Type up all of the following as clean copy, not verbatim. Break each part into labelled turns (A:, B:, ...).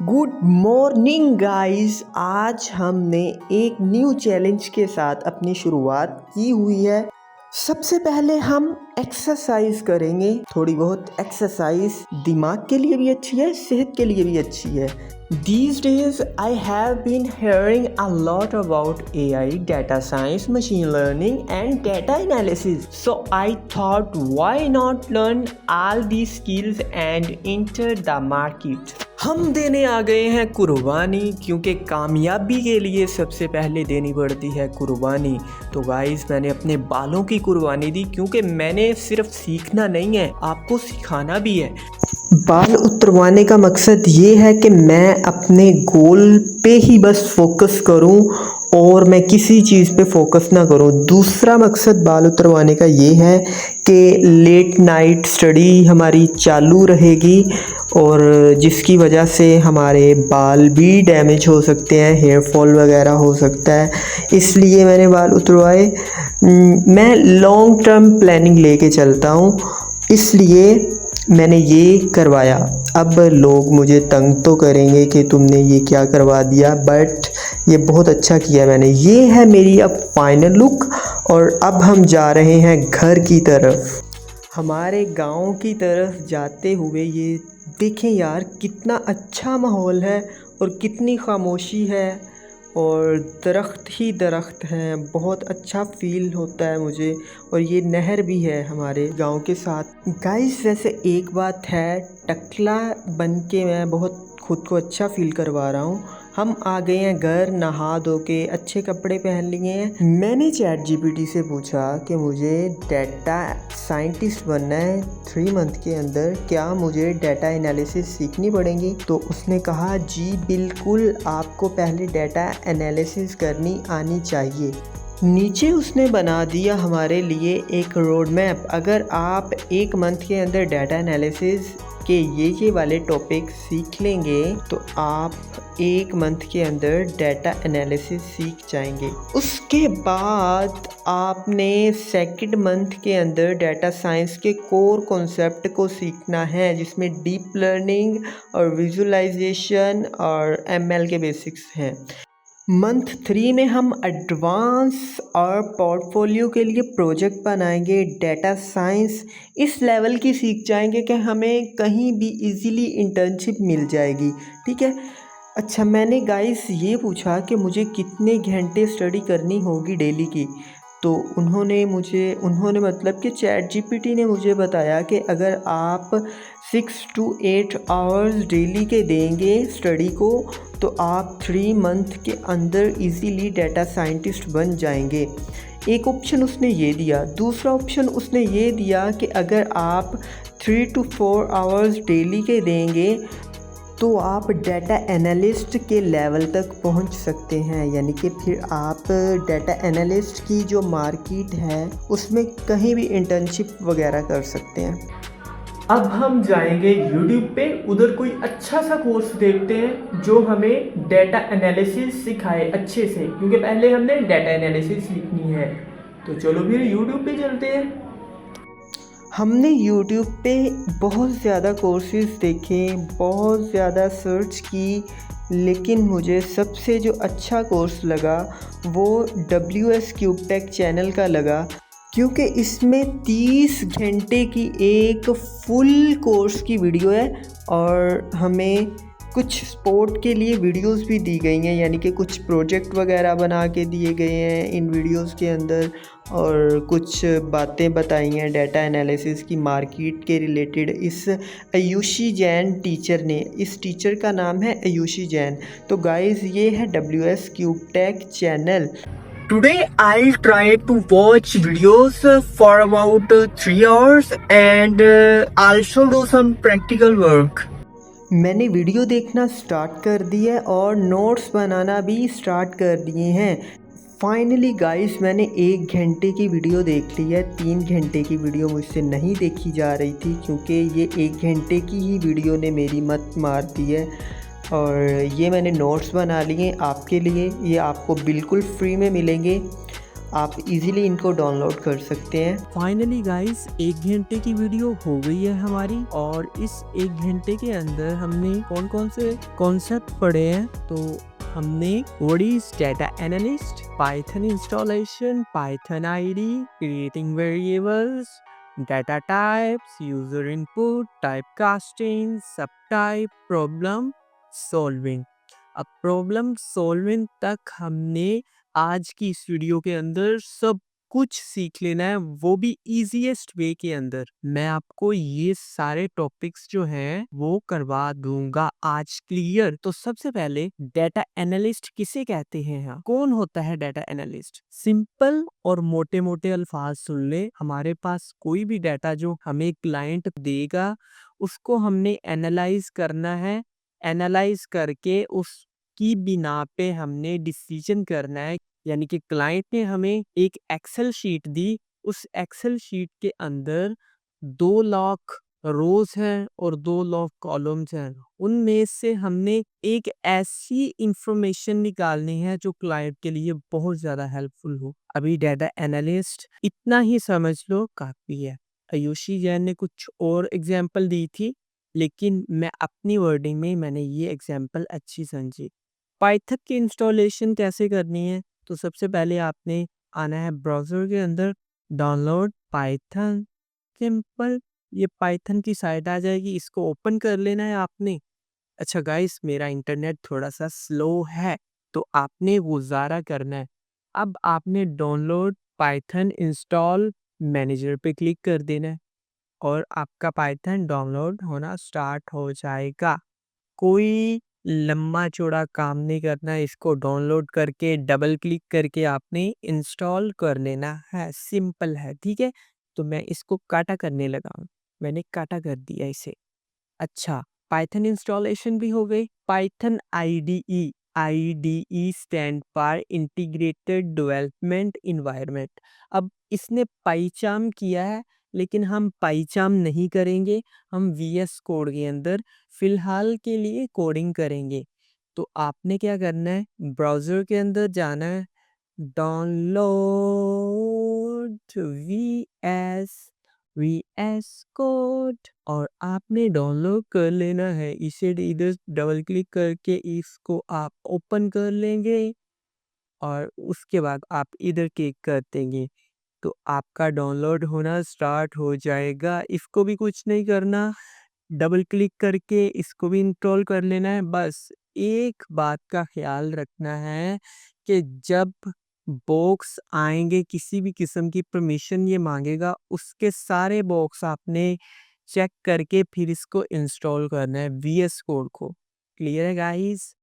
A: Good morning guys. आज हमने एक न्यू चैलेंज के साथ अपनी शुरुआत की हुई है। सबसे पहले हम एक्सरसाइज करेंगे। थोड़ी बहुत एक्सरसाइज दिमाग के लिए भी अच्छी है, सेहत के लिए भी अच्छी है। These days I have been hearing a lot about AI, data science, machine learning and data analysis. So I thought why not learn all these skills and enter the market. हम देने आ गए हैं कुर्बानी, क्योंकि कामयाबी के लिए सबसे पहले देनी पड़ती है कुर्बानी। तो गाइस मैंने अपने बालों की कुर्बानी दी, क्योंकि मैंने सिर्फ सीखना नहीं है, आपको सिखाना भी है। बाल उतरवाने का मकसद ये है कि मैं अपने गोल पे ही बस फोकस करूं और मैं किसी चीज़ पे फोकस ना करूं। दूसरा मकसद बाल उतरवाने का ये है कि लेट नाइट स्टडी हमारी चालू रहेगी, और जिसकी वजह से हमारे बाल भी डैमेज हो सकते हैं, हेयर फॉल वगैरह हो सकता है। इसलिए मैंने बाल उतरवाए। मैं लॉन्ग टर्म प्लानिंग लेके चलता हूँ, इसलिए मैंने ये करवाया। अब लोग मुझे तंग तो करेंगे कि तुमने ये क्या करवा दिया, बट ये बहुत अच्छा किया मैंने। ये है मेरी अब फाइनल लुक, और अब हम जा रहे हैं घर की तरफ। हमारे गांव की तरफ जाते हुए ये देखें यार, कितना अच्छा माहौल है और कितनी खामोशी है, और दरख्त ही दरख्त हैं। बहुत अच्छा फ़ील होता है मुझे, और ये नहर भी है हमारे गांव के साथ। गाइस वैसे एक बात है, टकला बन के मैं बहुत खुद को अच्छा फ़ील करवा रहा हूँ। हम आ गए हैं घर, नहा धो के अच्छे कपड़े पहन लिए हैं। मैंने चैट जीपीटी से पूछा कि मुझे डाटा साइंटिस्ट बनना है 3 मंथ के अंदर, क्या मुझे डाटा एनालिसिस सीखनी पड़ेगी? तो उसने कहा जी बिल्कुल, आपको पहले डाटा एनालिसिस करनी आनी चाहिए। नीचे उसने बना दिया हमारे लिए एक रोड मैप। अगर आप 1 मंथ के अंदर डाटा एनालिसिस के ये वाले टॉपिक सीख लेंगे तो आप 1 मंथ के अंदर डाटा एनालिसिस सीख जाएंगे। उसके बाद आपने 2nd मंथ के अंदर डाटा साइंस के कोर कॉन्सेप्ट को सीखना है, जिसमें डीप लर्निंग और विजुअलाइजेशन और एमएल के बेसिक्स हैं। मंथ 3 में हम एडवांस और पोर्टफोलियो के लिए प्रोजेक्ट बनाएंगे। डाटा साइंस इस लेवल की सीख जाएंगे कि हमें कहीं भी इजीली इंटर्नशिप मिल जाएगी। ठीक है। अच्छा, मैंने गाइस ये पूछा कि मुझे कितने घंटे स्टडी करनी होगी डेली की। तो उन्होंने मतलब कि चैट जीपीटी ने मुझे बताया कि अगर आप 6 to 8 आवर्स डेली के देंगे स्टडी को, तो आप 3 मंथ के अंदर इजीली डाटा साइंटिस्ट बन जाएंगे। एक ऑप्शन उसने ये दिया। दूसरा ऑप्शन उसने ये दिया कि अगर आप 3 to 4 आवर्स डेली के देंगे तो आप डाटा एनालिस्ट के लेवल तक पहुंच सकते हैं, यानी कि फिर आप डाटा एनालिस्ट की जो मार्केट है उसमें कहीं भी इंटर्नशिप वगैरह कर सकते हैं। अब हम जाएंगे YouTube पे, उधर कोई अच्छा सा कोर्स देखते हैं जो हमें डाटा एनालिसिस सिखाए अच्छे से, क्योंकि पहले हमने डाटा एनालिसिस सीखनी है। तो चलो फिर YouTube पे चलते हैं। हमने YouTube पे बहुत ज़्यादा कोर्सेज़ देखे, बहुत ज़्यादा सर्च की, लेकिन मुझे सबसे जो अच्छा कोर्स लगा वो WS क्यूबटेक चैनल का लगा, क्योंकि इसमें 30 घंटे की एक फुल कोर्स की वीडियो है, और हमें कुछ स्पोर्ट के लिए वीडियोस भी दी गई हैं, यानी कि कुछ प्रोजेक्ट वगैरह बना के दिए गए हैं इन वीडियोस के अंदर, और कुछ बातें बताई हैं डाटा एनालिसिस की मार्केट के रिलेटेड। इस आयुषी जैन टीचर ने, इस टीचर का नाम है आयुषी जैन। तो गाइस ये है WS Cubetech channel. Today I'll try to watch videos for about 3 hours and also do some practical work. मैंने वीडियो देखना स्टार्ट कर दिया है और नोट्स बनाना भी स्टार्ट कर दिए हैं। फाइनली गाइस मैंने 1 घंटे की वीडियो देख ली है। 3 घंटे की वीडियो मुझसे नहीं देखी जा रही थी, क्योंकि ये 1 घंटे की ही वीडियो ने मेरी मत मार दी है। और ये मैंने नोट्स बना लिए आपके लिए, ये आपको बिल्कुल फ्री में मिलेंगे। आप इजीली इनको डाउनलोड कर सकते हैं।
B: फाइनली गाइस 1 घंटे की वीडियो हो गई है हमारी, और इस 1 घंटे के अंदर हमने कौन कौन से कॉन्सेप्ट पढ़े हैं। तो हमने what is data analyst, Python installation, Python ID, creating variables, data types, user input, type casting, सब टाइप, प्रॉब्लम सॉल्विंग। अब प्रॉब्लम सॉल्विंग तक हमने आज की इस वीडियो के अंदर सब कुछ सीख लेना है, वो भी इजीएस्ट वे के अंदर। मैं आपको ये सारे टॉपिक्स जो हैं वो करवा दूंगा आज क्लियर। तो सबसे पहले डाटा एनालिस्ट किसे कहते हैं? हाँ, कौन होता है डाटा एनालिस्ट? सिंपल और मोटे मोटे अल्फाज सुन ले। हमारे पास कोई भी डाटा जो हमें क्लाइंट देगा उसको हमने एनालाइज करना है। एनालाइज करके उसकी बिना पे हमने डिसीजन करना है। यानी कि क्लाइंट ने हमें एक एक्सेल शीट दी, उस एक्सेल शीट के अंदर 2 लाख रोज हैं और 2 लाख कॉलम्स हैं। उनमें से हमने एक ऐसी इंफॉर्मेशन निकालनी है जो क्लाइंट के लिए बहुत ज्यादा हेल्पफुल हो। अभी डाटा एनालिस्ट इतना ही समझ लो काफी है। आयुषी जैन ने कुछ और एग्जाम्पल दी थी, लेकिन मैं अपनी वर्डिंग में मैंने ये एग्जाम्पल अच्छी समझी। पाइथन की इंस्टॉलेशन कैसे करनी है? तो सबसे पहले आपने आना है ब्राउज़र के अंदर, डाउनलोड पाइथन, सिंपल। ये पाइथन की साइट आ जाएगी, इसको ओपन कर लेना है आपने। अच्छा गाइस, मेरा इंटरनेट थोड़ा सा स्लो है तो आपने गुजारा करना है। अब आपने डाउनलोड पाइथन इंस्टॉल मैनेजर पे क्लिक कर देना है और आपका पाइथन डाउनलोड होना स्टार्ट हो जाएगा। कोई लंबा चौड़ा काम नहीं करना है, इसको डाउनलोड करके डबल क्लिक करके आपने इंस्टॉल कर लेना है, सिंपल है। ठीक है, तो मैं इसको काटा करने लगा हूँ, मैंने काटा कर दिया इसे। अच्छा, पाइथन इंस्टॉलेशन भी हो गई। Python IDE, IDE stand for integrated development environment. अब इसने पाइचाम किया है, लेकिन हम पाइचाम नहीं करेंगे, हम वीएस कोड के अंदर फिलहाल के लिए कोडिंग करेंगे। तो आपने क्या करना है, ब्राउज़र के अंदर जाना है, डाउनलोड वीएस कोड, और आपने डाउनलोड कर लेना है। इसे इधर डबल क्लिक करके इसको आप ओपन कर लेंगे और उसके बाद आप इधर क्लिक कर देंगे तो आपका डाउनलोड होना स्टार्ट हो जाएगा। इसको भी कुछ नहीं करना, डबल क्लिक करके इसको भी इंस्टॉल कर लेना है। बस एक बात का ख्याल रखना है कि जब बॉक्स आएंगे, किसी भी किस्म की परमिशन ये मांगेगा, उसके सारे बॉक्स आपने चेक करके फिर इसको इंस्टॉल करना है, वीएस कोड को। क्लियर है गाइस?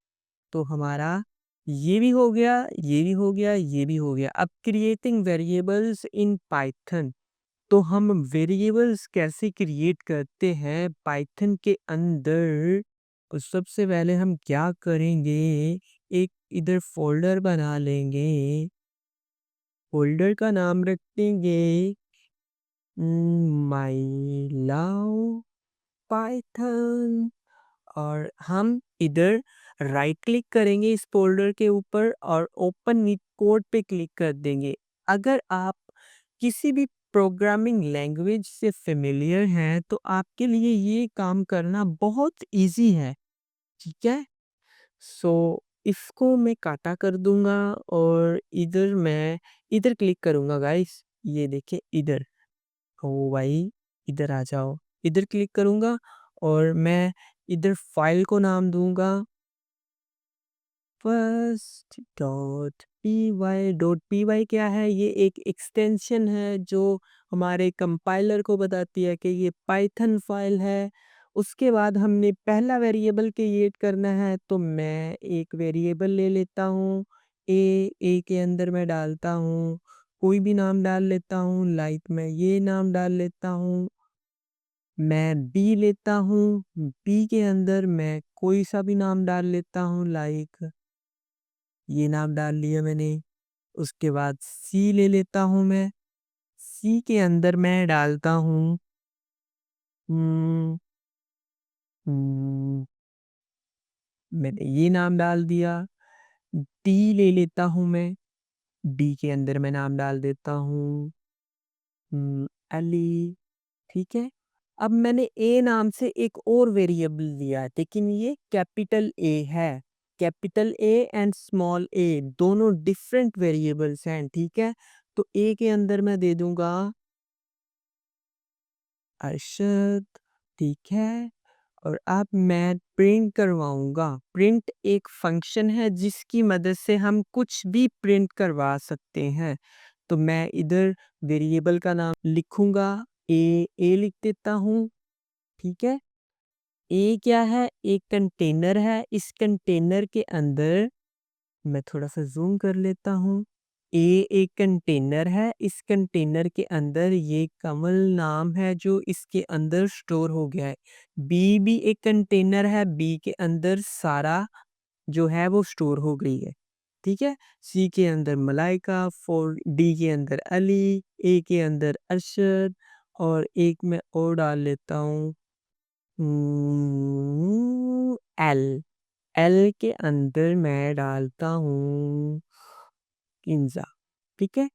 B: तो हमारा ये भी हो गया, ये भी हो गया, ये भी हो गया। अब क्रिएटिंग वेरिएबल्स इन पाइथन। तो हम वेरिएबल्स कैसे क्रिएट करते हैं पाइथन के अंदर? और सबसे पहले हम क्या करेंगे, एक इधर फोल्डर बना लेंगे, फोल्डर का नाम रख देंगे माय लव पाइथन, और हम इधर राइट क्लिक करेंगे इस फोल्डर के ऊपर और ओपन विद कोड पे क्लिक कर देंगे। अगर आप किसी भी प्रोग्रामिंग लैंग्वेज से फेमिलियर हैं तो आपके लिए ये काम करना बहुत इजी है। ठीक है, सो इसको मैं काटा कर दूंगा और इधर मैं इधर क्लिक करूंगा गाइस। ये देखिए इधर, ओ भाई इधर आ जाओ, इधर क्लिक करूंगा और मैं इधर फाइल को नाम दूंगा फर्स्ट डॉट पी वाई। क्या है ये? एक एक्सटेंशन है जो हमारे कंपाइलर को बताती है कि ये पाइथन फाइल है। उसके बाद हमने पहला वेरिएबल क्रिएट करना है, तो मैं एक वेरिएबल ले लेता हूँ, ए के अंदर मैं डालता हूँ कोई भी नाम डाल लेता हूँ, लाइक मैं ये नाम डाल लेता हूँ। मैं बी लेता हूँ, बी के अंदर मैं कोई सा भी नाम डाल लेता हूँ, लाइक ये नाम डाल लिया मैंने। उसके बाद सी ले लेता हूँ मैं, सी के अंदर मैं डालता हूँ हम्म, हम्म, मैंने ये नाम डाल दिया। डी ले लेता हूँ मैं, डी के अंदर मैं नाम डाल देता हूँ अली, ठीक है। अब मैंने ए नाम से एक और वेरिएबल लिया है, लेकिन ये कैपिटल ए है। कैपिटल ए एंड स्मॉल ए दोनों डिफरेंट वेरिएबल्स हैं, ठीक है। तो ए के अंदर मैं दे दूंगा अरशद, ठीक है। और अब मैं प्रिंट करवाऊंगा। प्रिंट एक फंक्शन है जिसकी मदद से हम कुछ भी प्रिंट करवा सकते हैं। तो मैं इधर वेरिएबल का नाम लिखूंगा, ए लिख देता हूँ, ठीक है। ए क्या है? एक कंटेनर है। इस कंटेनर के अंदर मैं थोड़ा सा जूम कर लेता हूँ। ए एक कंटेनर है। इस कंटेनर के अंदर ये कमल नाम है जो इसके अंदर स्टोर हो गया है। बी भी एक कंटेनर है। बी के अंदर सारा जो है वो स्टोर हो गई है, ठीक है। सी के अंदर मलाइका, फोर डी के अंदर अली, ए के अंदर अरशद, और एक मैं और डाल लेता हूँ एल। एल के अंदर मैं डालता हूँ किंजा, ठीक है।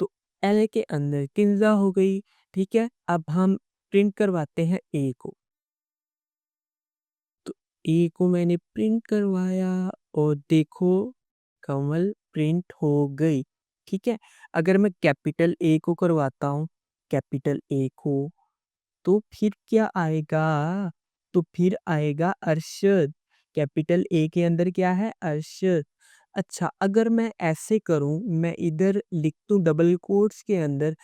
B: तो एल के अंदर किंजा हो गई, ठीक है। अब हम प्रिंट करवाते हैं ए को। तो ए को मैंने प्रिंट करवाया और देखो कमल प्रिंट हो गई, ठीक है। अगर मैं कैपिटल ए को करवाता हूँ, कैपिटल ए को, तो फिर क्या आएगा? तो फिर आएगा अरशद। कैपिटल ए के अंदर क्या है? अरशद। अच्छा, अगर मैं ऐसे करूं, मैं इधर लिख दूं डबल कोट्स के अंदर,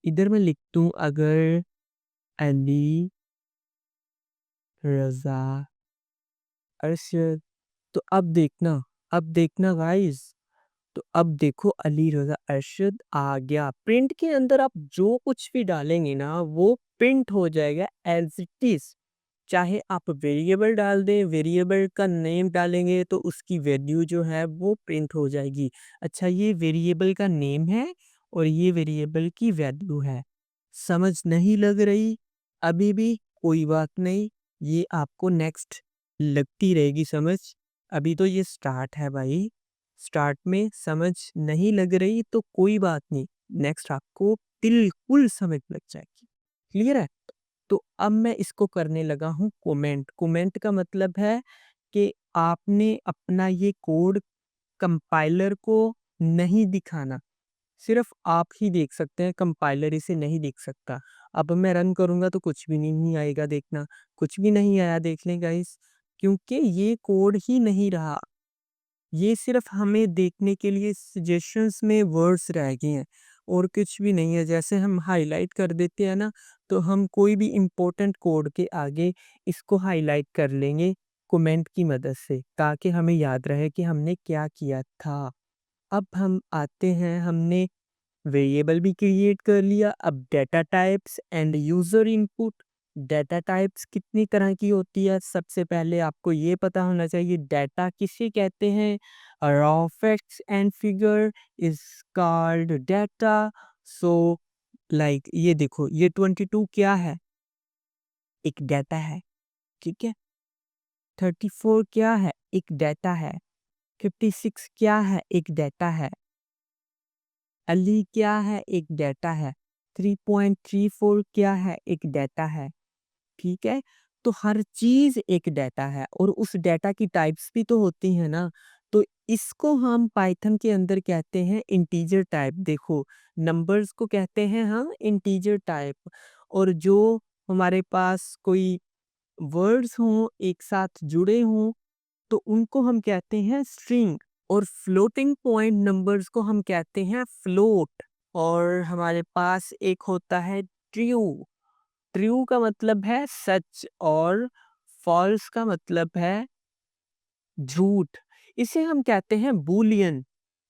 B: इधर मैं लिख दूं अगर अली रजा अरशद, तो अब देखना गाइस, तो अब देखो अली रजा अरशद आ गया। प्रिंट के अंदर आप जो कुछ भी डालेंगे ना वो प्रिंट हो जाएगा एज इट इज। चाहे आप वेरिएबल डाल दें, वेरिएबल का नेम डालेंगे तो उसकी वैल्यू जो है वो प्रिंट हो जाएगी। अच्छा, ये वेरिएबल का नेम है और ये वेरिएबल की वैल्यू है। समझ नहीं लग रही अभी भी? कोई बात नहीं, ये आपको नेक्स्ट लगती रहेगी समझ। अभी तो ये स्टार्ट है भाई। स्टार्ट में समझ नहीं लग रही तो कोई बात नहीं, नेक्स्ट आपको बिल्कुल समझ लग जाएगी। क्लियर है? तो अब मैं इसको करने लगा हूँ कमेंट। कमेंट का मतलब है कि आपने अपना ये कोड कंपाइलर को नहीं दिखाना, सिर्फ आप ही देख सकते हैं, कंपाइलर इसे नहीं देख सकता। अब मैं रन करूंगा तो कुछ भी नहीं आएगा, देखना कुछ भी नहीं आया, देख लें गाइस, क्योंकि ये कोड ही नहीं रहा। ये सिर्फ हमें देखने के लिए सजेशंस में वर्ड्स रह गए हैं और कुछ भी नहीं है। जैसे हम हाईलाइट कर देते हैं ना, तो हम कोई भी इम्पोर्टेंट कोड के आगे इसको हाईलाइट कर लेंगे कमेंट की मदद से, ताकि हमें याद रहे कि हमने क्या किया था। अब हम आते हैं, हमने वेरिएबल भी क्रिएट कर लिया। अब data types and user input. Data types कितनी तरह की होती है? सबसे पहले आपको ये पता होना चाहिए डेटा किसे कहते हैं। Raw facts and figure is called data. So like ये देखो, ये 22 क्या है? एक डेटा है, ठीक है। 34 क्या है? एक डेटा है। 56 क्या है? एक डेटा है। अली क्या है? एक डेटा है। 3.34 क्या है? एक डेटा है, ठीक है। तो हर चीज एक डेटा है और उस डेटा की टाइप्स भी तो होती है ना। तो इसको हम पाइथन के अंदर कहते हैं इंटीजर टाइप। देखो, नंबर्स को कहते हैं हम इंटीजर टाइप, और जो हमारे पास कोई वर्ड्स हों एक साथ जुड़े हों तो उनको हम कहते हैं स्ट्रिंग, और फ्लोटिंग पॉइंट नंबर्स को हम कहते हैं फ्लोट। और हमारे पास एक होता है ट्रू। ट्रू का मतलब है सच और फॉल्स का मतलब है झूठ। इसे हम कहते हैं बूलियन,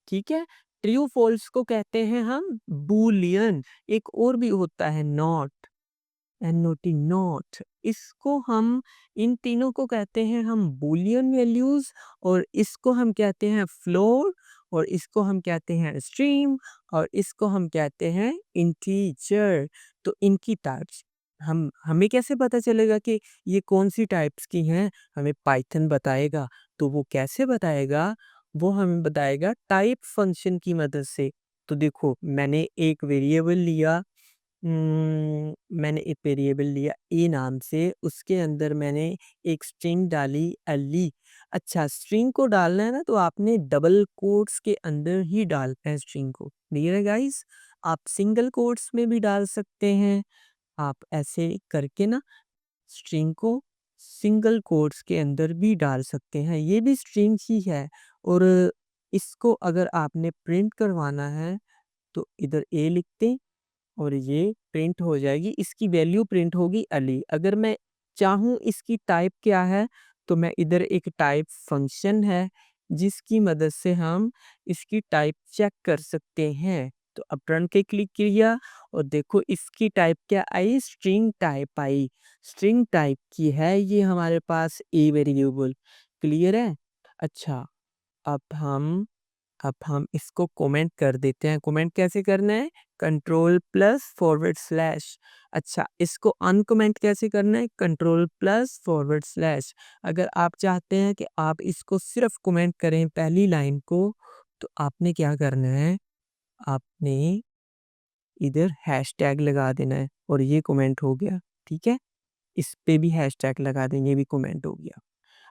B: ठीक है। ट्रू फॉल्स को कहते हैं हम बूलियन। एक और भी होता है नॉट, NOT नॉट। इसको हम, इन तीनों को कहते हैं हम बूलियन वैल्यूज, और इसको हम कहते हैं फ्लोर, और इसको हम कहते हैं स्ट्रीम, और इसको हम कहते हैं इंटीजर। तो इनकी टाइप्स हमें कैसे पता चलेगा कि ये कौन सी टाइप्स की हैं? हमें पाइथन बताएगा। तो वो कैसे बताएगा? वो हमें बताएगा टाइप फंक्शन की मदद से। तो देखो मैंने एक वेरिएबल लिया मैंने एक वेरिएबल लिया ए नाम से, उसके अंदर मैंने एक स्ट्रिंग डाली एली। अच्छा स्ट्रिंग को डालना है ना तो आपने डबल कोट्स के अंदर ही डालना है स्ट्रिंग को। क्लियर है गाइस? आप सिंगल कोट्स में भी डाल सकते हैं। आप ऐसे करके ना स्ट्रिंग को सिंगल कोट्स के अंदर भी डाल सकते हैं। ये भी स्ट्रिंग ही है और इसको अगर आपने प्रिंट करवाना है तो इधर ए लिखते हैं और ये प्रिंट हो जाएगी, इसकी वैल्यू प्रिंट होगी अली। अगर मैं चाहूँ इसकी टाइप क्या है तो मैं इधर एक टाइप फंक्शन है जिसकी मदद से हम इसकी टाइप चेक कर सकते हैं। तो अब रन पे क्लिक किया और देखो इसकी टाइप क्या आई, स्ट्रिंग टाइप आई। स्ट्रिंग टाइप की है ये हमारे पास ए वेरिएबल। क्लियर है? अच्छा अब हम अब हम इसको कमेंट कर देते हैं। कमेंट कैसे करना है? Control plus forward slash. अच्छा इसको अनकमेंट कैसे करना है? Control plus forward slash. अगर आप चाहते हैं कि आप इसको सिर्फ कमेंट करें पहली लाइन को तो आपने क्या करना है? आपने इधर हैशटैग लगा देना है और ये कमेंट हो गया। ठीक है? इस पे भी हैशटैग लगा देंगे, ये भी कमेंट हो गया।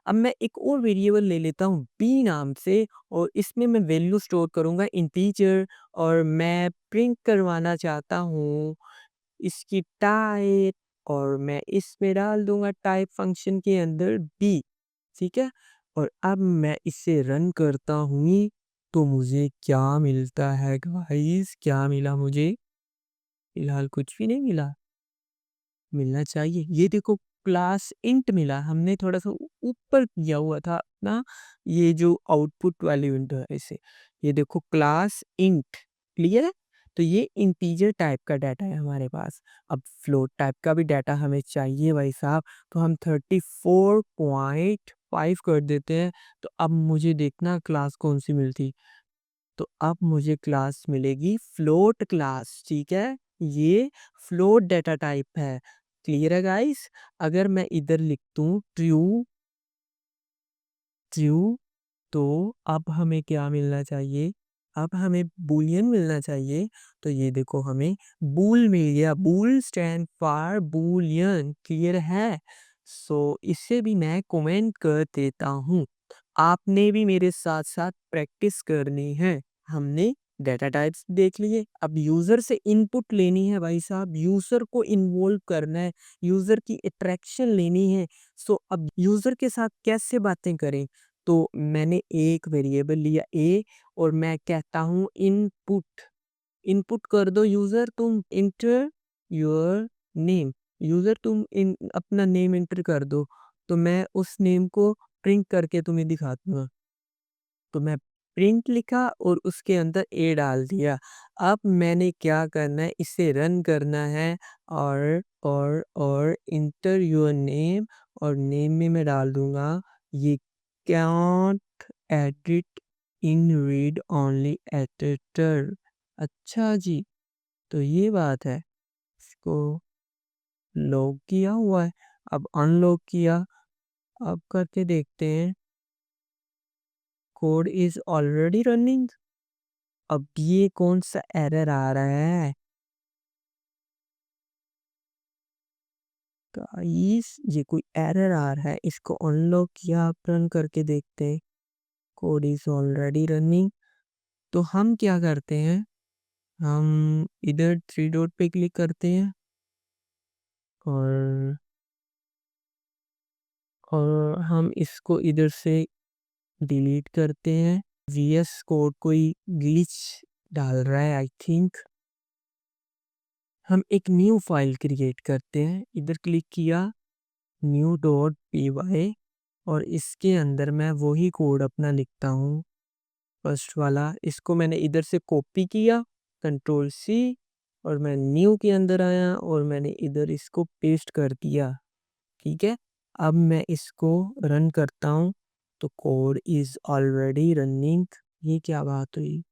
B: अब मैं एक और वेरिएबल ले लेता हूँ बी नाम से और इसमें मैं वैल्यू स्टोर करूँगा इंटीजर और मैं प्रिंट करवाना चाहता हूँ इसकी टाइप और मैं इसमें डाल दूंगा टाइप फंक्शन के अंदर बी। ठीक है? और अब मैं इसे रन करता हूँ तो मुझे क्या मिलता है गाइस? क्या मिला मुझे? फिलहाल कुछ भी नहीं मिला। मिलना चाहिए। ये देखो क्लास इंट मिला, हमने थोड़ा-सा ऊपर किया हुआ था अपना ये जो आउटपुट वाली विंडो है इसे। ये देखो क्लास इंट, क्लियर है? तो ये इंटीजर टाइप का डाटा है हमारे पास। अब फ्लोट टाइप का भी डाटा हमें चाहिए भाई साहब, तो हम 34.5 कर देते हैं। तो अब मुझे देखना क्लास कौन-सी मिलती। तो अब मुझे क्लास मिलेगी फ्लोट क्लास, ठीक है? ये फ्लोट डेटा टाइप है। क्लियर है गाइस? अगर मैं इधर लिख दूँ ट्रू ट्रू तो अब हमें क्या मिलना चाहिए? अब हमें बूलियन मिलना चाहिए। तो ये देखो हमें बूल मिल गया। बूल स्टैंड फॉर बूलियन। क्लियर है? सो इसे भी मैं कमेंट कर देता हूँ। आपने भी मेरे साथ-साथ प्रैक्टिस करनी है। हमने डेटा टाइप्स देख लिए, अब यूज़र से इनपुट लेनी है भाई साहब, यूज़र को इन्वॉल्व करना है, यूज़र की इंटरेक्शन लेनी है। सो अब यूज़र के साथ कैसे बातें करें? तो मैंने एक वेरिएबल लिया ए और मैं कहता हूँ इनपुट, इनपुट कर दो यूज़र तुम एंटर योर नेम, यूज़र तुम इन अपना नेम एंटर कर दो, तो मैं उस नेम को प्रिंट करके तुम्हें दिखा दूँगा। तो मैं प्रिंट लिखा और उसके अंदर ए डाल दिया। अब मैंने क्या करना है इसे रन करना है और एंटर योर नेम और नेम में मैं डाल दूँगा ये कैनॉट एडिट इन रीड ओनली एडिटर। अच्छा जी, तो ये बात है। इसको लॉक किया हुआ है, अब अनलॉक किया, अब करके देखते हैं। Code is already running. अब ये कौन-सा एरर आ रहा है? गाइस ये कोई एरर आ रहा है, इसको अनलॉक किया, अब रन करके देखते हैं। Code is already running. तो हम क्या करते हैं, हम इधर थ्री डॉट पे क्लिक करते हैं और हम इसको इधर से डिलीट करते हैं। वीएस कोड कोई ग्लिच डाल रहा है आई थिंक। हम एक न्यू फाइल क्रिएट करते हैं, इधर क्लिक किया, न्यू डॉट पी और इसके अंदर मैं वही कोड अपना लिखता हूँ फर्स्ट वाला। इसको मैंने इधर से कॉपी किया, कंट्रोल सी और मैं न्यू के अंदर आया और मैंने इधर इसको पेस्ट कर दिया। ठीक है? अब मैं इसको रन करता हूँ तो कोड इज़ ऑलरेडी रनिंग। ये क्या बात हुई?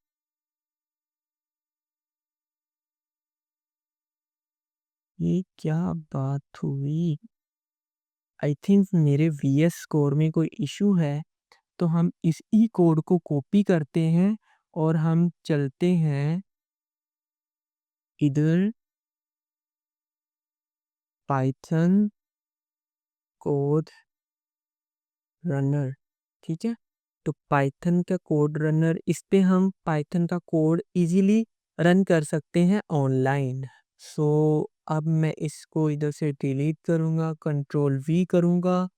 B: ये क्या बात हुई? आई थिंक मेरे वीएस कोड में कोई इशू है। तो हम इसी कोड को कॉपी करते हैं और हम चलते हैं इधर पाइथन कोड रनर, ठीक है। तो पाइथन का कोड रनर, इस पे हम पाइथन का कोड इजीली रन कर सकते हैं ऑनलाइन। सो अब मैं इसको इधर से डिलीट करूँगा, कंट्रोल वी करूँगा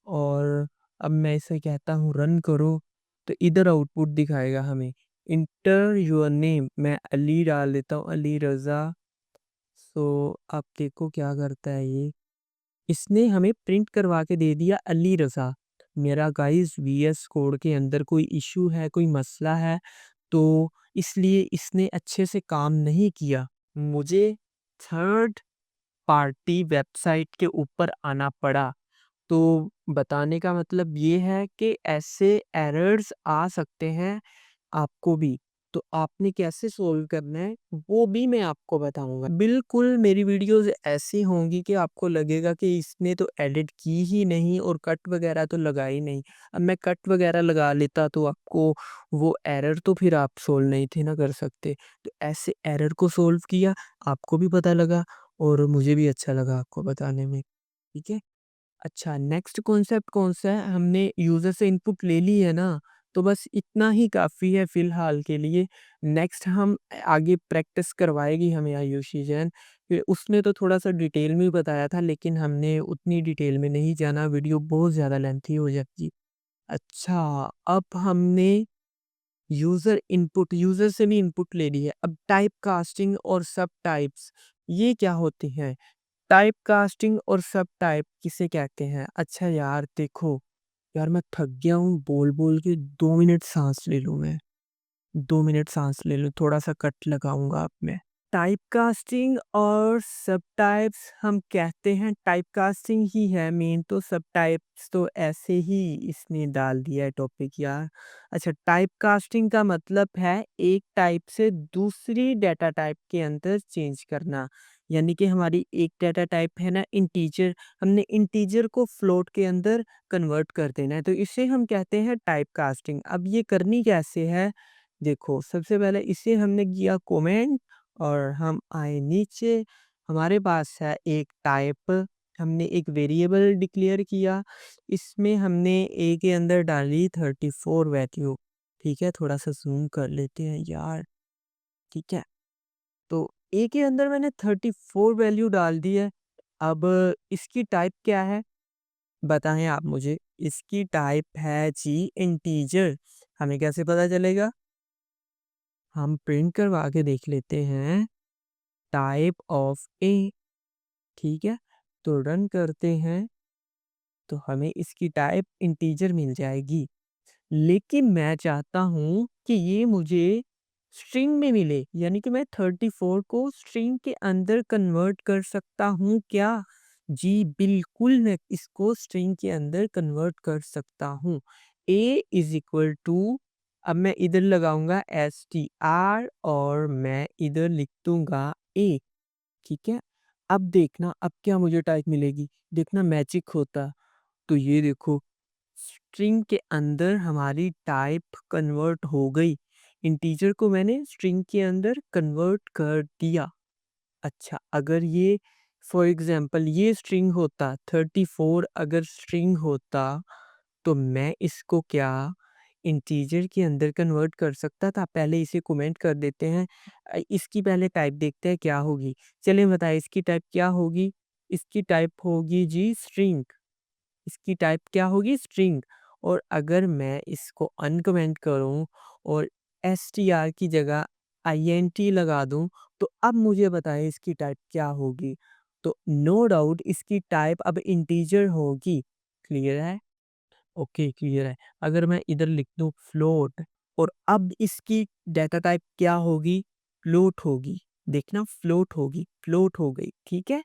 B: और अब मैं इसे कहता हूँ रन करो, तो इधर आउटपुट दिखाएगा हमें इंटर योर नेम। मैं अली डाल देता हूँ, अली रज़ा। सो अब देखो क्या करता है ये, इसने हमें प्रिंट करवा के दे दिया अली रज़ा। मेरा गाइस वीएस कोड के अंदर कोई इशू है, कोई मसला है, तो इसलिए इसने अच्छे से काम नहीं किया। मुझे थर्ड पार्टी वेबसाइट के ऊपर आना पड़ा। तो बताने का मतलब ये है कि ऐसे एरर्स आ सकते हैं आपको भी, तो आपने कैसे सोल्व करना है वो भी मैं आपको बताऊंगा। बिल्कुल मेरी वीडियोस ऐसी होंगी कि आपको लगेगा कि इसने तो एडिट की ही नहीं और कट वगैरह तो लगा ही नहीं। अब मैं कट वगैरह लगा लेता तो आपको वो एरर तो फिर आप सोल्व नहीं थे ना कर सकते। तो ऐसे एरर को सोल्व किया, आपको भी पता लगा और मुझे भी अच्छा लगा आपको बताने में, ठीक है। अच्छा, नेक्स्ट कॉन्सेप्ट कौन-सा है? हमने यूज़र से इनपुट ले ली है ना, तो बस इतना ही काफ़ी है फ़िलहाल के लिए। नेक्स्ट हम आगे प्रैक्टिस करवाएगी हमें आयुषी जैन। फिर उसने तो थोड़ा-सा डिटेल में बताया था, लेकिन हमने उतनी डिटेल में नहीं जाना, वीडियो बहुत ज़्यादा लेंथी हो जाती। अच्छा, अब हमने यूज़र से भी इनपुट ले ली है। अब टाइप कास्टिंग और सब टाइप्स, ये क्या होते हैं? टाइप कास्टिंग और सब टाइप किसे कहते हैं? अच्छा यार देखो, यार मैं थक गया हूँ बोल-बोल के, 2 मिनट साँस ले लूँ मैं। 2 मिनट साँस ले लूँ, थोड़ा-सा कट लगाऊँगा अब मैं। टाइपकास्टिंग और सबटाइप्स हम कहते हैं, टाइपकास्टिंग ही है मेन, तो सबटाइप्स तो ऐसे ही इसने डाल दिया है टॉपिक यार। अच्छा, टाइपकास्टिंग का मतलब है एक टाइप से दूसरी डेटा टाइप के अंदर चेंज करना। यानी कि हमारी एक डेटा टाइप है ना इंटीजर, हमने इंटीजर को फ्लोट के अंदर कन्वर्ट कर देना है, तो इसे हम कहते हैं टाइपकास्टिंग। अब ये करनी कैसे है? देखो, सबसे पहले इसे हमने किया कमेंट और हम आए नीचे, हमारे पास है एक टाइप, हमने एक वेरिएबल डिक्लेयर किया, इसमें हमने ए के अंदर डाली 34 वैल्यू, ठीक है। थोड़ा सा जूम कर लेते हैं यार, ठीक है। तो ए के अंदर मैंने 34 वैल्यू डाल दी है। अब इसकी टाइप क्या है बताएं आप मुझे? इसकी टाइप है जी इंटीजर। हमें कैसे पता चलेगा? हम प्रिंट करवा के देख लेते हैं, टाइप ऑफ ए, ठीक है। तो रन करते हैं, तो हमें इसकी टाइप इंटीजर मिल जाएगी। लेकिन मैं चाहता हूँ कि ये मुझे स्ट्रिंग में मिले, यानी कि मैं 34 को स्ट्रिंग के अंदर कन्वर्ट कर सकता हूँ क्या? जी बिल्कुल, मैं इसको स्ट्रिंग के अंदर कन्वर्ट कर सकता हूँ। a इज इक्वल टू, अब मैं इधर लगाऊंगा str और मैं इधर लिख दूंगा a, ठीक है। अब देखना अब क्या मुझे टाइप मिलेगी, देखना मैजिक होता। तो ये देखो, स्ट्रिंग के अंदर हमारी टाइप कन्वर्ट हो गई, इंटीजर को मैंने स्ट्रिंग के अंदर कन्वर्ट कर दिया। अच्छा, अगर ये फॉर एग्जांपल ये स्ट्रिंग होता, 34 अगर स्ट्रिंग होता, तो मैं इसको क्या इंटीजर के अंदर कन्वर्ट कर सकता था? पहले इसे कमेंट कर देते हैं। इसकी पहले टाइप देखते हैं क्या होगी। चलिए बताइए इसकी टाइप क्या होगी? इसकी टाइप होगी जी स्ट्रिंग। इसकी टाइप क्या होगी? स्ट्रिंग। और अगर मैं इसको अनकमेंट करूं और str की जगह int लगा दूं, तो अब मुझे बताएं इसकी टाइप क्या होगी? तो नो डाउट इसकी टाइप अब इंटीजर होगी। क्लियर है? ओके क्लियर है। अगर मैं इधर लिख दूं फ्लोट, और अब इसकी डेटा टाइप क्या होगी? फ्लोट होगी। देखना फ्लोट होगी, फ्लोट हो गई, ठीक है।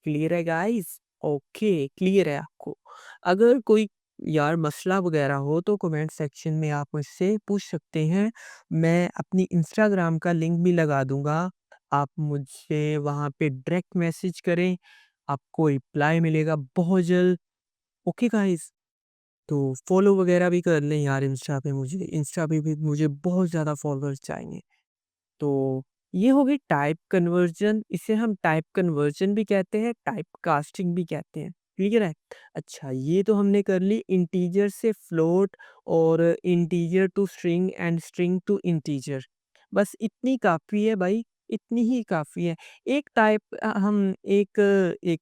B: क्लियर है गाइस? ओके क्लियर है आपको? अगर कोई यार मसला वगैरह हो तो कमेंट सेक्शन में आप मुझसे पूछ सकते हैं। मैं अपनी इंस्टाग्राम का लिंक भी लगा दूंगा, आप मुझे वहाँ पे डायरेक्ट मैसेज करें, आपको रिप्लाई मिलेगा बहुत जल्द। Okay guys. तो फॉलो वगैरह भी कर लें यार इंस्टा पे भी मुझे बहुत ज़्यादा फॉलोअर्स चाहिए। तो ये हो गई टाइप कन्वर्जन, इसे हम टाइप कन्वर्जन भी कहते हैं, टाइप कास्टिंग भी कहते हैं, क्लियर है? अच्छा, ये तो हमने कर ली इंटीजर से फ्लोट और integer to string and string to integer. बस इतनी काफ़ी है भाई, इतनी ही काफ़ी है। एक टाइप हम एक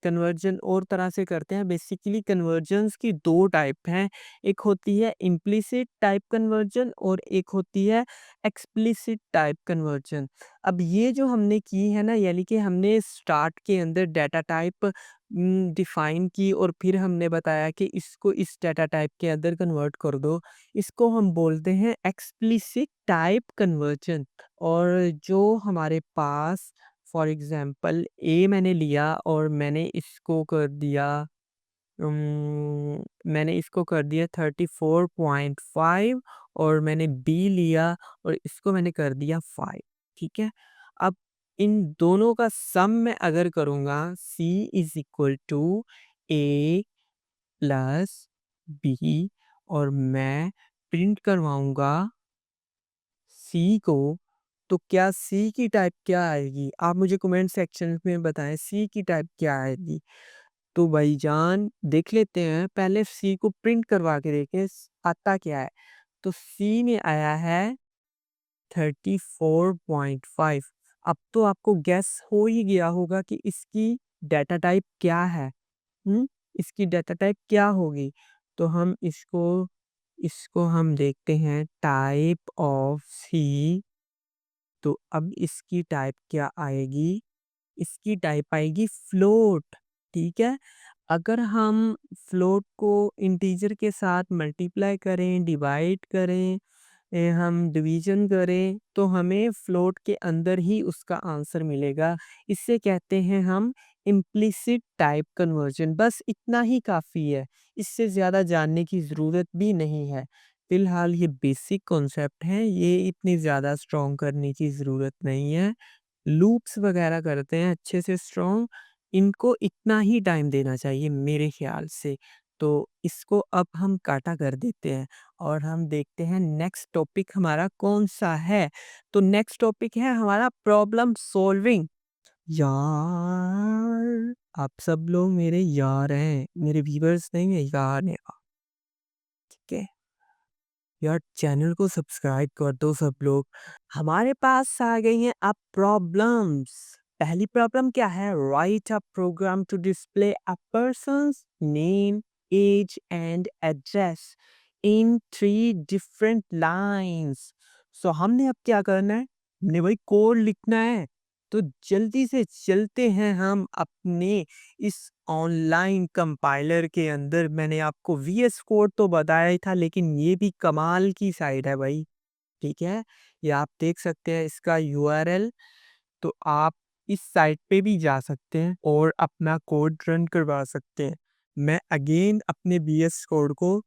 B: कन्वर्जन और तरह से करते हैं। बेसिकली कन्वर्जन्स की 2 टाइप हैं, एक होती है इम्प्लिसिट टाइप कन्वर्जन और एक होती है एक्सप्लिसिट टाइप कन्वर्जन। अब ये जो हमने की है ना, यानी कि हमने स्टार्ट के अंदर डाटा टाइप डिफाइन की और फिर हमने बताया कि इसको इस डाटा टाइप के अंदर कन्वर्ट कर दो। इसको हम बोलते हैं एक्सप्लिसिट टाइप कन्वर्जन। और जो हमारे पास फॉर एग्जांपल ए मैंने लिया और मैंने इसको कर दिया 34.5 और मैंने बी लिया और इसको मैंने कर दिया 5, ठीक है? अब इन दोनों का सम मैं अगर करूँगा C is equal to A plus B और मैं प्रिंट करवाऊँगा C को, तो क्या C की टाइप क्या आएगी? आप मुझे कमेंट सेक्शन में बताएँ C की टाइप क्या आएगी? तो भाईजान देख लेते हैं, पहले C को प्रिंट करवा के देखें आता क्या है। तो C में आया है 34.5। अब तो आपको गैस हो ही गया होगा कि इसकी डाटा टाइप क्या है। इसकी डाटा टाइप क्या होगी? तो हम इसको इसको हम देखते हैं टाइप ऑफ C। तो अब इसकी टाइप क्या आएगी? इसकी टाइप आएगी फ्लोट, ठीक है? अगर हम फ्लोट को इंटीजर के साथ मल्टीप्लाई करें, डिवाइड करें, हम डिवीजन करें, तो हमें फ्लोट के अंदर ही उसका आंसर मिलेगा। इसे कहते हैं हम इम्प्लिसिट टाइप कन्वर्जन। बस इतना ही काफ़ी है, इससे ज़्यादा जानने की ज़रूरत भी नहीं है। फ़िलहाल ये बेसिक कॉन्सेप्ट हैं, ये इतनी ज़्यादा स्ट्रॉन्ग करने की ज़रूरत नहीं है। लूप्स वगैरह करते हैं अच्छे से स्ट्रॉन्ग, इनको इतना ही टाइम देना चाहिए मेरे ख़्याल से। तो इसको अब हम काटा कर देते हैं और हम देखते हैं नेक्स्ट टॉपिक हमारा कौन-सा है। तो नेक्स्ट टॉपिक है हमारा प्रॉब्लम सॉल्विंग। यार, आप सब लोग मेरे यार हैं, मेरे व्यूअर्स नहीं है, यार हैं, ठीक है? यार चैनल को सब्सक्राइब कर दो सब लोग। हमारे पास आ गई हैं अब प्रॉब्लम्स। पहली प्रॉब्लम क्या है? Write a program to display a person's name, age and address in 3 different lines. So हमने अब क्या करना है? हमने भाई कोड लिखना है। तो जल्दी से चलते हैं हम अपने इस ऑनलाइन कंपाइलर के अंदर। मैंने आपको वीएस कोड तो बताया ही था, लेकिन ये भी कमाल की साइट है भाई, ठीक है? ये आप देख सकते हैं इसका यूआरएल। तो आप इस साइट पे भी जा सकते हैं और अपना कोड रन करवा सकते हैं। मैं अगेन अपने वीएस कोड को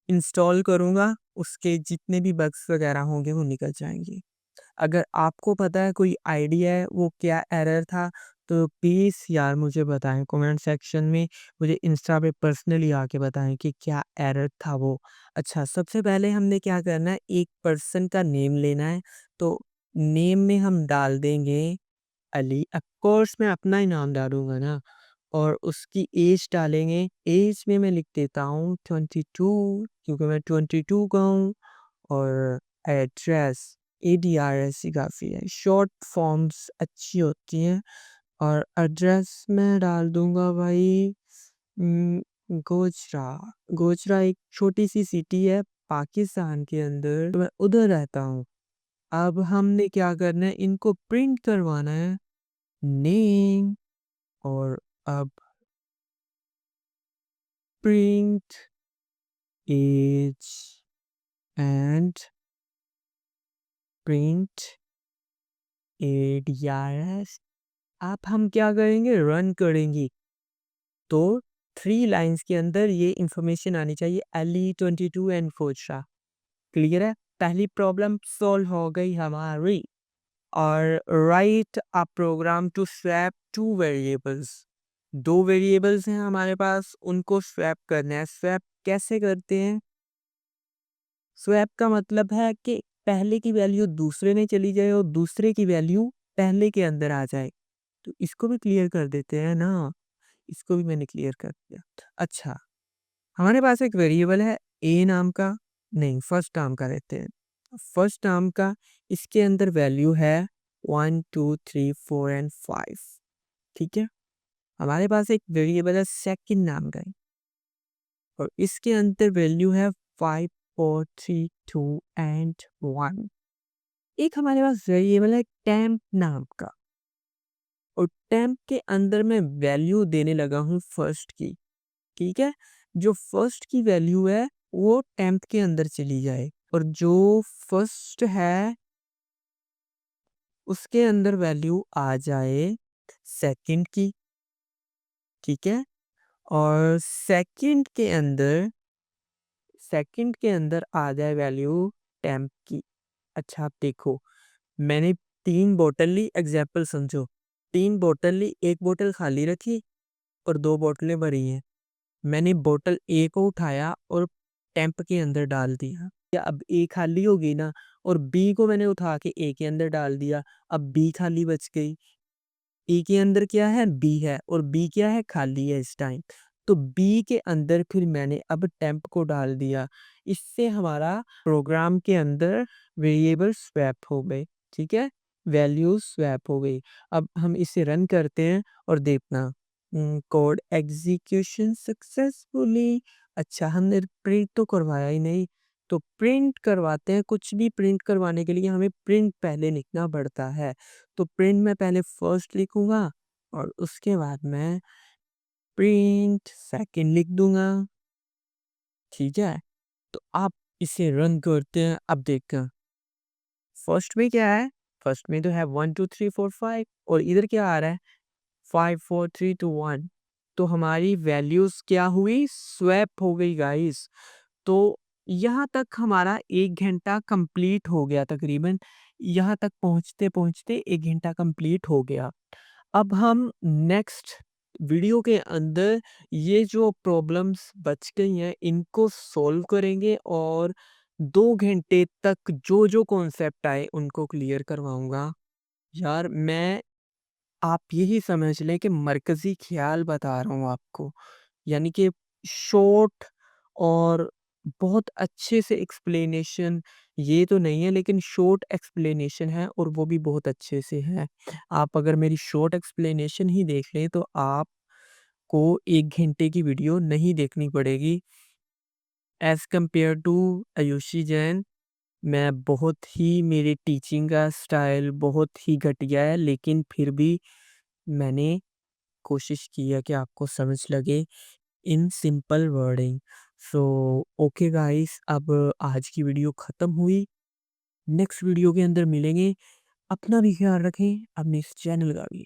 B: इंस्टॉल करूँगा, उसके जितने भी बग्स वगैरह होंगे वो निकल जाएँगे। अगर आपको पता है, कोई आइडिया है वो क्या एरर था, तो प्लीज़ यार मुझे बताएँ कमेंट सेक्शन में। मुझे इंस्टा पे पर्सनली आके बताएँ कि क्या एरर था वो। अच्छा, सबसे पहले हमने क्या करना है, एक पर्सन का नेम लेना है। तो नेम में हम डाल देंगे अली। ऑफ़ कोर्स मैं अपना ही नाम डालूँगा ना। और उसकी एज डालेंगे। एज में मैं लिख देता हूँ 22, क्योंकि मैं 22 का हूँ। और एड्रेस, एडीआरएस ही काफ़ी है, शॉर्ट फॉर्म्स अच्छी होती हैं। और एड्रेस मैं डाल दूँगा भाई उम, गोचरा। गोचरा एक छोटी-सी सिटी है पाकिस्तान के अंदर, तो मैं उधर रहता हूँ। अब हमने क्या करना है, इनको प्रिंट करवाना है, नेम। और अब प्रिंट एज एंड प्रिंट एडीआरएस। अब हम क्या करेंगे, रन करेंगे। तो 3 लाइन्स के अंदर ये इन्फॉर्मेशन आनी चाहिए, अली 22 एंड गोचरा। क्लियर है? पहली प्रॉब्लम सॉल्व हो गई हमारी। और write a program to swap 2 variables. दो वेरिएबल्स हैं हमारे पास, उनको स्वैप करना है। स्वैप कैसे करते हैं? स्वैप का मतलब है कि पहले की वैल्यू दूसरे में चली जाए और दूसरे की वैल्यू पहले के अंदर आ जाए। तो इसको भी क्लियर कर देते हैं ना, इसको भी मैंने क्लियर कर दिया। अच्छा, हमारे पास एक वेरिएबल है ए नाम का, नहीं फर्स्ट नाम का लेते हैं। फर्स्ट नाम का, इसके अंदर वैल्यू है 1 2 3 4 एंड 5। ठीक है। हमारे पास एक वेरिएबल है सेकंड नाम का और इसके अंदर वैल्यू है 5 4 3 2 एंड 1। एक हमारे पास वेरिएबल है टेम्प नाम का और टेम्प के अंदर मैं वैल्यू देने लगा हूँ फर्स्ट की। ठीक है। जो फर्स्ट की वैल्यू है वो टेम्प के अंदर चली जाए और जो फर्स्ट है उसके अंदर वैल्यू आ जाए सेकंड की। ठीक है। और सेकंड के अंदर आ जाए वैल्यू टेम्प की। अच्छा आप देखो, मैंने 3 बोतल ली, एग्जाम्पल समझो। 3 बोतल ली, एक बोतल खाली रखी और 2 बोतलें भरी हैं। मैंने बोतल ए को उठाया और टेम्प के अंदर डाल दिया। या अब ए खाली हो गई ना, और बी को मैंने उठा के ए के अंदर डाल दिया। अब बी खाली बच गई। ए के अंदर क्या है? बी है और बी क्या है? खाली है इस टाइम। तो बी के अंदर फिर मैंने अब टेम्प को डाल दिया। इससे हमारा प्रोग्राम के अंदर वेरिएबल स्वैप हो गए। ठीक है, वैल्यूज स्वैप हो गई। अब हम इसे रन करते हैं और देखना कोड एग्जीक्यूशन सक्सेसफुली। अच्छा, हमने प्रिंट तो करवाया ही नहीं, तो प्रिंट करवाते हैं। कुछ भी प्रिंट करवाने के लिए हमें प्रिंट पहले लिखना पड़ता है। तो प्रिंट में पहले फर्स्ट लिखूंगा और उसके बाद मैं प्रिंट सेकंड लिख दूंगा। ठीक है, तो आप इसे रन करते हैं। अब देखकर फर्स्ट में क्या है? फर्स्ट में तो है 1 2 3 4 5 और इधर क्या आ रहा है? 5 4 3 2 1। तो हमारी वैल्यूज क्या हुई? स्वैप हो गई गाइस। तो यहाँ तक हमारा 1 घंटा कंप्लीट हो गया तकरीबन। यहाँ तक पहुँचते पहुँचते 1 घंटा कंप्लीट हो गया। अब हम नेक्स्ट वीडियो के अंदर ये जो प्रॉब्लम्स बच गई हैं इनको सॉल्व करेंगे और 2 घंटे तक जो जो कॉन्सेप्ट आए उनको क्लियर करवाऊंगा। यार मैं, आप यही समझ लें कि मरकज़ी ख़्याल बता रहा हूँ आपको। यानी कि शॉर्ट और बहुत अच्छे से एक्सप्लेनेशन ये तो नहीं है, लेकिन शॉर्ट एक्सप्लेनेशन है और वो भी बहुत अच्छे से है। आप अगर मेरी शॉर्ट एक्सप्लेनेशन ही देख लें तो आपको 1 घंटे की वीडियो नहीं देखनी पड़ेगी। As compare to Ayushi Jain, मैं बहुत ही, मेरी टीचिंग का स्टाइल बहुत ही घटिया है, लेकिन फिर भी मैंने कोशिश की है कि आपको समझ लगे in simple wording. So okay guys, अब आज की वीडियो ख़त्म हुई। नेक्स्ट वीडियो के अंदर मिलेंगे। अपना भी ख्याल रखें, अपने इस चैनल का भी।